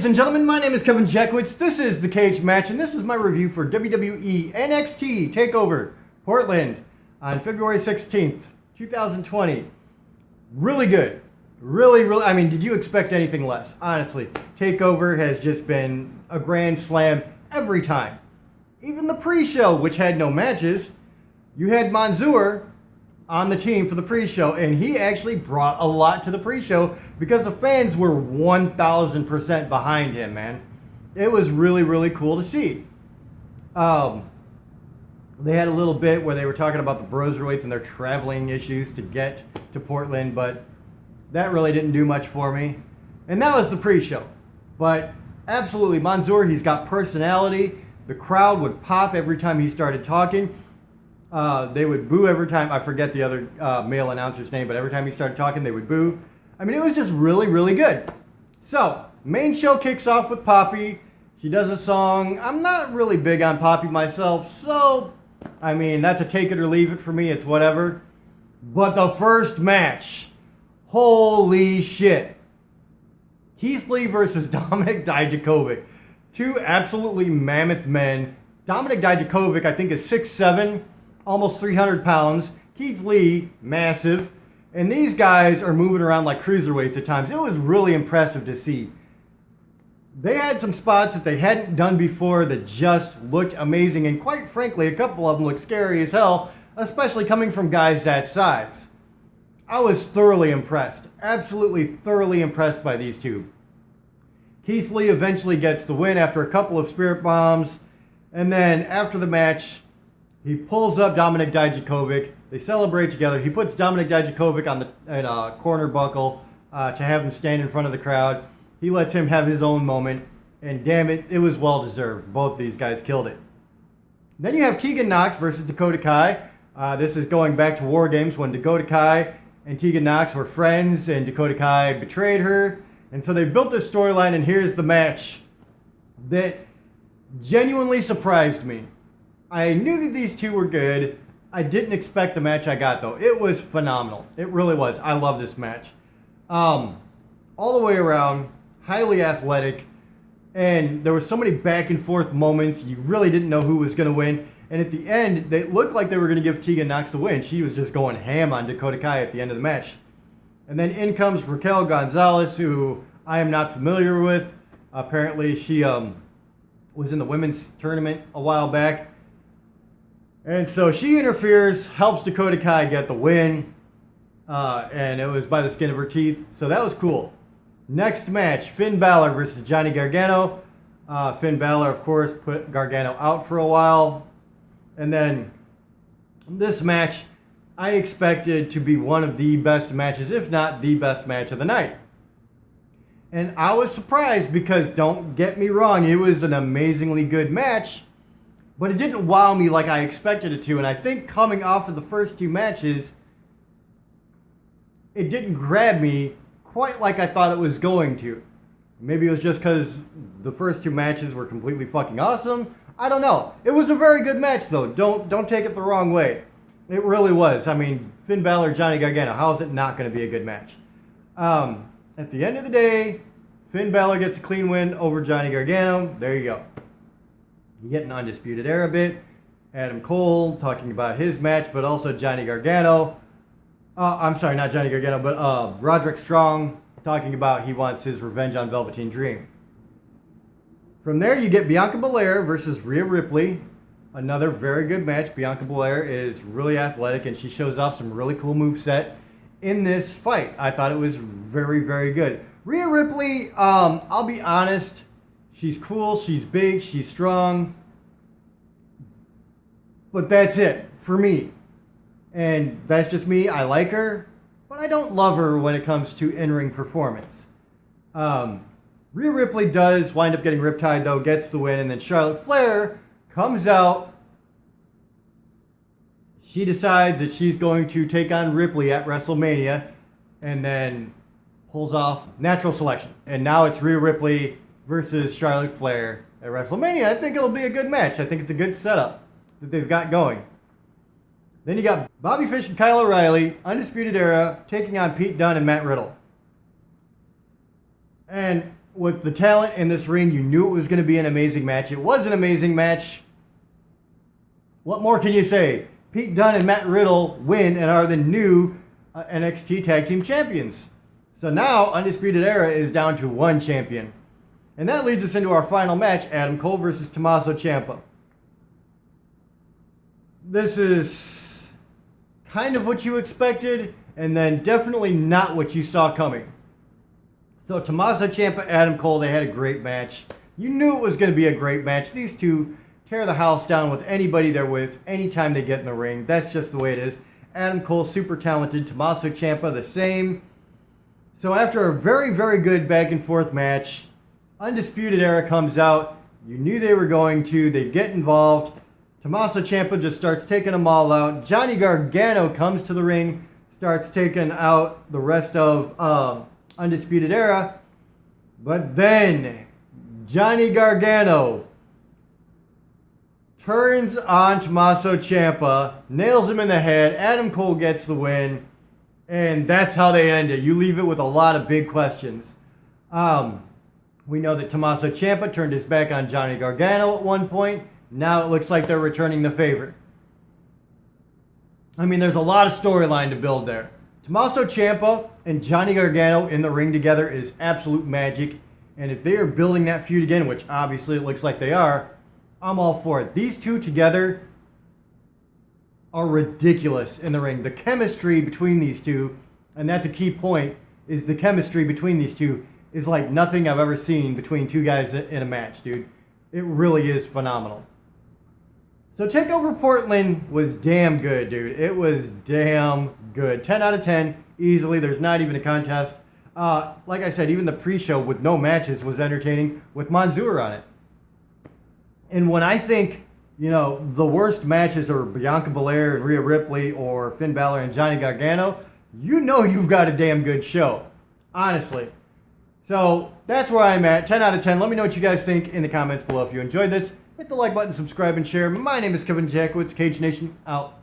Ladies and gentlemen, my name is Kevin Jackwitz. This is the Kaged match, and this is my review for WWE NXT TakeOver Portland on February 16th, 2020. Really good. Really, I mean, did you expect anything less? Honestly, TakeOver has just been a grand slam every time. Even the pre-show, which had no matches, you had Mansoor on the team for the pre-show, and he actually brought a lot to the pre-show because the fans were 1,000% behind him, man. It was really, really cool to see. They had a little bit where they were talking about the Broserweights and their traveling issues to get to Portland, but that really didn't do much for me. And that was the pre-show. But absolutely, Mansoor, he's got personality. The crowd would pop every time he started talking. They would boo every time. I forget the other male announcer's name, but every time he started talking, they would boo. I mean, it was just really, really good. So, main show kicks off with Poppy. She does a song. I'm not really big on Poppy myself, so, I mean, that's a take it or leave it for me. It's whatever. But the first match, holy shit. Keith Lee versus Dominik Dijakovic. Two absolutely mammoth men. Dominik Dijakovic, I think, is 6'7", almost 300 pounds. Keith Lee, massive. And these guys are moving around like cruiserweights at times. It was really impressive to see. They had some spots that they hadn't done before that just looked amazing. And quite frankly, a couple of them looked scary as hell, especially coming from guys that size. I was thoroughly impressed. Absolutely thoroughly impressed by these two. Keith Lee eventually gets the win after a couple of spirit bombs. And then after the match, he pulls up Dominik Dijakovic. They celebrate together. He puts Dominik Dijakovic on the corner buckle to have him stand in front of the crowd. He lets him have his own moment. And damn it, it was well deserved. Both these guys killed it. Then you have Tegan Nox versus Dakota Kai. This is going back to War Games when Dakota Kai and Tegan Nox were friends and Dakota Kai betrayed her. And so they built this storyline, and here's the match that genuinely surprised me. I knew that these two were good. I didn't expect the match I got, though. It was phenomenal. It really was. I love this match. All the way around, highly athletic, and there were so many back and forth moments. You really didn't know who was going to win. And at the end, they looked like they were going to give Tegan Nox the win. She was just going ham on Dakota Kai at the end of the match. And then in comes Raquel Gonzalez, who I am not familiar with. Apparently, she was in the women's tournament a while back. And so she interferes, helps Dakota Kai get the win. And it was by the skin of her teeth. So that was cool. Next match, Finn Balor versus Johnny Gargano. Finn Balor, of course, put Gargano out for a while. And then this match, I expected to be one of the best matches, if not the best match of the night. And I was surprised because, don't get me wrong, it was an amazingly good match, but it didn't wow me like I expected it to. And I think coming off of the first two matches, it didn't grab me quite like I thought it was going to. Maybe it was just because the first two matches were completely fucking awesome. I don't know. It was a very good match, though. Don't take it the wrong way. It really was. I mean, Finn Balor, Johnny Gargano, how is it not going to be a good match? At the end of the day, Finn Balor gets a clean win over Johnny Gargano. There you go. You get an Undisputed Era bit. Adam Cole talking about his match, but also Johnny Gargano. I'm sorry, not Johnny Gargano, but Roderick Strong talking about he wants his revenge on Velveteen Dream. From there, you get Bianca Belair versus Rhea Ripley. Another very good match. Bianca Belair is really athletic, and she shows off some really cool moveset in this fight. I thought it was very, very good. Rhea Ripley, I'll be honest, she's cool, she's big, she's strong, but that's it for me. And that's just me. I like her, but I don't love her when it comes to in-ring performance. Rhea Ripley does wind up getting riptide, though, gets the win, and then Charlotte Flair comes out. She decides that she's going to take on Ripley at WrestleMania, and then pulls off natural selection. And now it's Rhea Ripley versus Charlotte Flair at WrestleMania. I think it'll be a good match. I think it's a good setup that they've got going. Then you got Bobby Fish and Kyle O'Reilly, Undisputed Era, taking on Pete Dunne and Matt Riddle. And with the talent in this ring, you knew it was going to be an amazing match. It was an amazing match. What more can you say? Pete Dunne and Matt Riddle win and are the new NXT Tag Team Champions. So now Undisputed Era is down to one champion. And that leads us into our final match, Adam Cole versus Tommaso Ciampa. This is kind of what you expected, and then definitely not what you saw coming. So Tommaso Ciampa, Adam Cole, they had a great match. You knew it was going to be a great match. These two tear the house down with anybody they're with, anytime they get in the ring. That's just the way it is. Adam Cole, super talented. Tommaso Ciampa, the same. So after a very, very good back and forth match, Undisputed Era comes out. You knew they were going to. They get involved. Tommaso Ciampa just starts taking them all out. Johnny Gargano comes to the ring, starts taking out the rest of Undisputed Era. But then Johnny Gargano turns on Tommaso Ciampa, nails him in the head. Adam Cole gets the win. And that's how they end it. You leave it with a lot of big questions. We know that Tommaso Ciampa turned his back on Johnny Gargano at one point. Now it looks like they're returning the favor. I mean, there's a lot of storyline to build there. Tommaso Ciampa and Johnny Gargano in the ring together is absolute magic. And if they are building that feud again, which obviously it looks like they are, I'm all for it. These two together are ridiculous in the ring. The chemistry between these two, and that's a key point, is the chemistry between these two is like nothing I've ever seen between two guys in a match, dude. It really is phenomenal. So TakeOver Portland was damn good, dude. It was damn good. 10 out of 10, easily. There's not even a contest. Like I said, even the pre-show with no matches was entertaining with Mansoor on it. And when I think, you know, the worst matches are Bianca Belair and Rhea Ripley or Finn Balor and Johnny Gargano, you know you've got a damn good show. Honestly. So that's where I'm at. 10 out of 10. Let me know what you guys think in the comments below. If you enjoyed this, hit the like button, subscribe, and share. My name is Kevin Jackwoods. Kaged Nation, out.